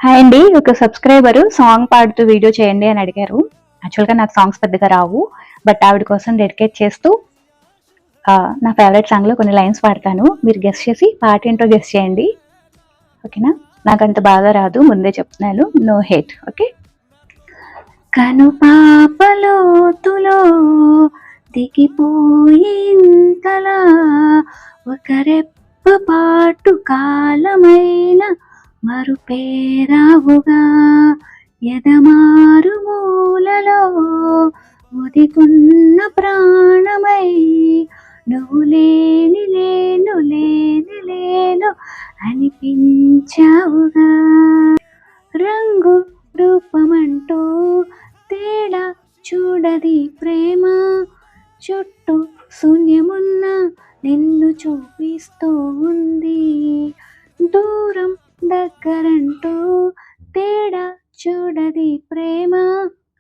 Hi అండి. ఒక subscriber song పాడుతూ వీడియో చేయండి అని అడిగారు. యాక్చువల్‌గా నాకు సాంగ్స్ పెద్దగా రావు. బట్ ఆవిడ కోసం డెడికేట్ చేస్తూ నా ఫేవరెట్ సాంగ్‌లో కొన్ని లైన్స్ పాడతాను. మీరు గెస్ చేసి పాటేంటో గెస్ చేయండి. ఓకేనా? నాకంత బాగా రాదు, ముందే చెప్తున్నాను. No hate. ఓకే. కనుపాప లోతులో దిగిపోయింతలా ఒక రెప్పపాటు కాలమైన మరుపేరావుగా ఎదమారు మూలలో ఒదిగున్న ప్రాణమై నువ్వు లేని లేను అనిపించావుగా. రంగు రూపమంటూ తేడా చూడది ప్రేమ, చుట్టూ శూన్యమున్న నిన్ను చూపిస్తూ ఉంది. దూరం దగ్గరంటూ తేడా చూడది ప్రేమ,